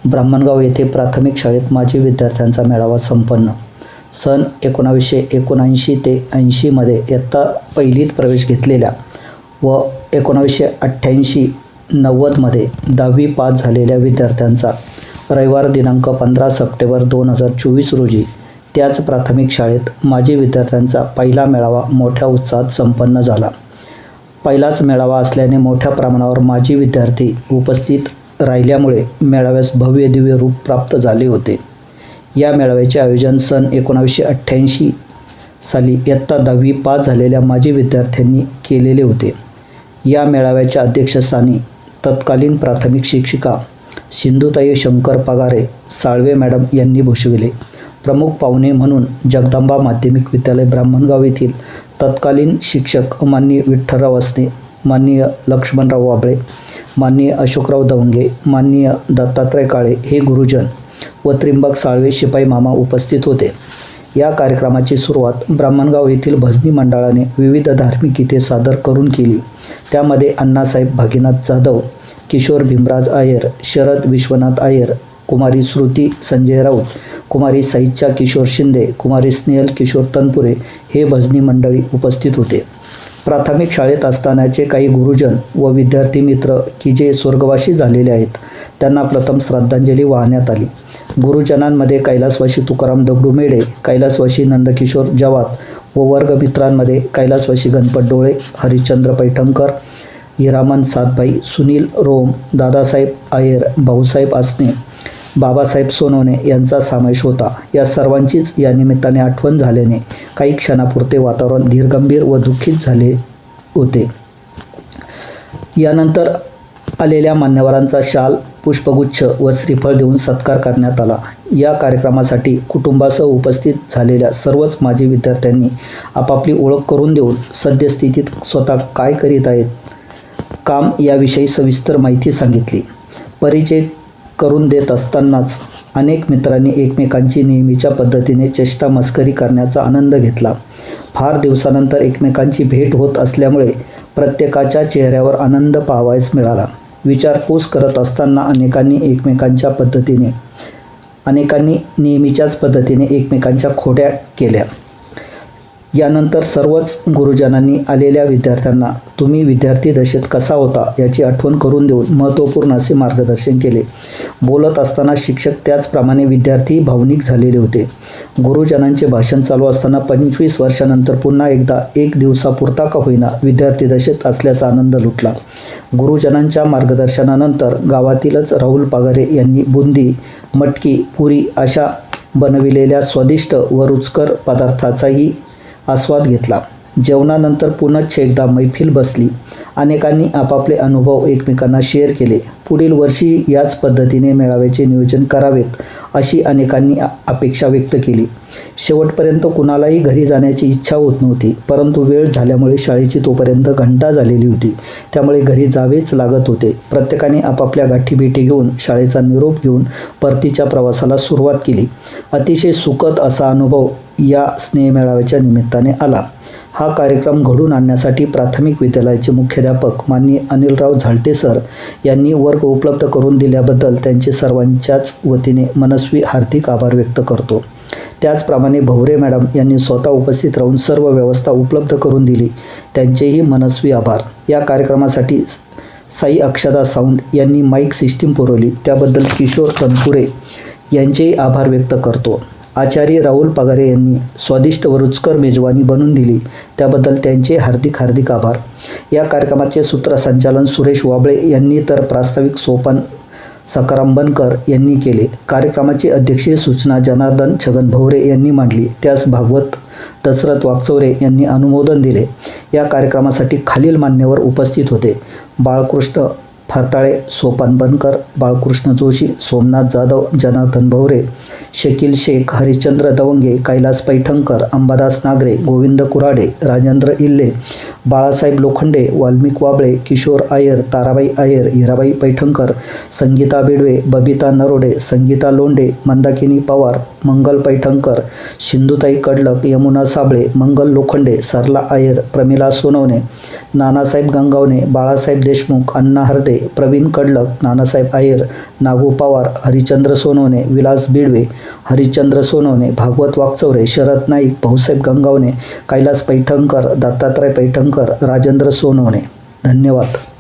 ब्राह्मणगाव येथे प्राथमिक शाळेत माजी विद्यार्थ्यांचा मेळावा संपन्न. सन 1979 ते 80मध्ये इयत्ता पहिलीत प्रवेश घेतलेल्या व 1988-90मध्ये 10वी पास झालेल्या विद्यार्थ्यांचा रविवार दिनांक 15 सप्टेंबर 2024 रोजी त्याच प्राथमिक शाळेत माजी विद्यार्थ्यांचा पहिला मेळावा मोठ्या उत्साहात संपन्न झाला. पहिलाच मेळावा असल्याने मोठ्या प्रमाणावर माजी विद्यार्थी उपस्थित राहिल्यामुळे मेळाव्यास भव्य दिव्य रूप प्राप्त झाले होते. या मेळाव्याचे आयोजन सन 1988 साली इयत्ता 10वी पास झालेल्या माजी विद्यार्थ्यांनी केलेले होते. या मेळाव्याच्या अध्यक्षस्थानी तत्कालीन प्राथमिक शिक्षिका सिंधुताई शंकर पगारे साळवे मॅडम यांनी भूषविले. प्रमुख पाहुणे म्हणून जगदंबा माध्यमिक विद्यालय ब्राह्मणगाव येथील तत्कालीन शिक्षक माननीय विठ्ठलराव असणे, माननीय लक्ष्मणराव वाबळे, माननीय अशोकराव दवंगे, माननीय दत्तात्रय काळे हे गुरुजन व त्रिंबक साळवे शिपाई मामा उपस्थित होते. या कार्यक्रमाची सुरुवात ब्राह्मणगाव येथील भजनी मंडळाने विविध धार्मिक गीते सादर करून केली. त्यामध्ये अण्णासाहेब भागीनाथ जाधव, किशोर भीमराज आयर, शरद विश्वनाथ आयर, कुमारी श्रुती संजय राऊत, कुमारी साहित्या किशोर शिंदे, कुमारी स्नेहल किशोर तनपुरे हे भजनी मंडळी उपस्थित होते. प्राथमिक शाळेत असतानाचे काही गुरुजन व विद्यार्थी मित्र की जे स्वर्गवासी झालेले आहेत त्यांना प्रथम श्रद्धांजली वाहण्यात आली. गुरुजनांमध्ये कैलासवासी तुकाराम दगडू मेढे, कैलासवासी नंदकिशोर जवात व वर्गमित्रांमध्ये कैलासवासी गणपत डोळे, हरिश्चंद्र पैठणकर, हिरामन सातभाई, सुनील रोम, दादासाहेब आयर, भाऊसाहेब आसने, बाबासाहेब सोनवणे यांचा समावेश होता. या सर्वांचीच या निमित्ताने आठवण झाल्याने काही क्षणापुरते वातावरण धीरगंभीर व दुःखित झाले होते. यानंतर आलेल्या मान्यवरांचा शाल, पुष्पगुच्छ व श्रीफळ देऊन सत्कार करण्यात आला. या कार्यक्रमासाठी कुटुंबासह उपस्थित झालेल्या सर्वच माजी विद्यार्थ्यांनी आपापली ओळख करून देऊन सद्यस्थितीत स्वतः काय करीत आहेत काम याविषयी सविस्तर माहिती सांगितली. परिचय करून देत असतानाच अनेक मित्रांनी एकमेकांची नेहमीच्या पद्धतीने चेष्टा मस्करी करण्याचा आनंद घेतला. फार दिवसानंतर एकमेकांची भेट होत असल्यामुळे प्रत्येकाच्या चेहऱ्यावर आनंद पाहावयास मिळाला. विचारपूस करत असताना अनेकांनी नेहमीच्याच पद्धतीने एकमेकांच्या खोड्या केल्या. यानंतर सर्वच गुरुजनांनी आलेल्या विद्यार्थ्यांना तुम्ही विद्यार्थी दशेत कसा होता याची आठवण करून देऊन महत्त्वपूर्ण असे मार्गदर्शन केले. बोलत असताना शिक्षक त्याचप्रमाणे विद्यार्थी भावनिक झालेले होते. गुरुजनांचे भाषण चालू असताना 25 वर्षानंतर पुन्हा एकदा एक दिवसापुरता का होईना विद्यार्थी दशेत असल्याचा आनंद लुटला. गुरुजनांच्या मार्गदर्शनानंतर गावातीलच राहुल पगारे यांनी बुंदी, मटकी, पुरी अशा बनविलेल्या स्वादिष्ट व रुचकर पदार्थाचाही आस्वाद घेतला. जेवणानंतर पुनश्च एकदा मैफिल बसली. अनेकांनी आपापले अनुभव एकमेकांना शेअर केले. पुढील वर्षी याच पद्धतीने मेळाव्याचे नियोजन करावेत अशी अनेकांनी अपेक्षा व्यक्त केली. शेवटपर्यंत कुणालाही घरी जाण्याची इच्छा होत नव्हती, परंतु वेळ झाल्यामुळे शाळेची तोपर्यंत घंटा झालेली होती, त्यामुळे घरी जावेच लागत होते. प्रत्येकाने आपापल्या गाठीभेटी घेऊन शाळेचा निरोप घेऊन परतीच्या प्रवासाला सुरुवात केली. अतिशय सुखद असा अनुभव या स्नेहमेळाव्याच्या निमित्ताने आला. हा कार्यक्रम घडून आणण्यासाठी प्राथमिक विद्यालयाचे मुख्याध्यापक माननीय अनिलराव झालटे सर यांनी वर्ग उपलब्ध करून दिल्याबद्दल त्यांचे सर्वांच्याच वतीने मनस्वी हार्दिक आभार व्यक्त करतो. त्याचप्रमाणे भवरे मॅडम यांनी स्वतः उपस्थित राहून सर्व व्यवस्था उपलब्ध करून दिली, त्यांचेही मनस्वी आभार. या कार्यक्रमासाठी साई अक्षदा साऊंड यांनी माईक सिस्टीम पुरवली, त्याबद्दल किशोर तनपुरे यांचेही आभार व्यक्त करतो. आचार्य राहुल पगारे यांनी स्वादिष्ट व रुचकर मेजवानी बनवून दिली, त्याबद्दल त्यांचे हार्दिक आभार. या कार्यक्रमाचे सूत्रसंचालन सुरेश वाबळे यांनी तर प्रास्ताविक सोपान सकाराम बनकर यांनी केले. कार्यक्रमाची अध्यक्षीय सूचना जनार्दन छगन भवरे यांनी मांडली, त्यास भागवत दशरथ वागचौरे यांनी अनुमोदन दिले. या कार्यक्रमासाठी खालील मान्यवर उपस्थित होते: बाळकृष्ण फरताळे, सोपान बनकर, बाळकृष्ण जोशी, सोमनाथ जाधव, जनार्दन भवरे, शकील शेख, हरिश्चंद्र दवंगे, कैलास पैठणकर, अंबादास नागरे, गोविंद कुराडे, राजेंद्र इल्ले, बाळासाहेब लोखंडे, वाल्मिक वाबळे, किशोर आयर, ताराबाई आयर, हिराबाई पैठणकर, संगीता बेडवे, बबिता नरोडे, संगीता लोंढे, मंदाकिनी पवार, मंगल पैठणकर, सिंधुताई कडलक, यमुना साबळे, मंगल लोखंडे, सरला आयर, प्रमिला सोनवणे, नानासाहेब गंगावणे, बाळासाहेब देशमुख, अण्णा हरदे, प्रवीण कडलक, नानासाहेब अय्यर, नागू पवार, हरिश्चंद्र सोनवणे, विलास बिडवे, हरिश्चंद्र सोनवणे, भागवत वागचौरे, शरद नाईक, भाऊसाहेब गंगावणे, कैलास पैठणकर, दत्तात्रय पैठणकर, राजेंद्र सोनवणे. धन्यवाद.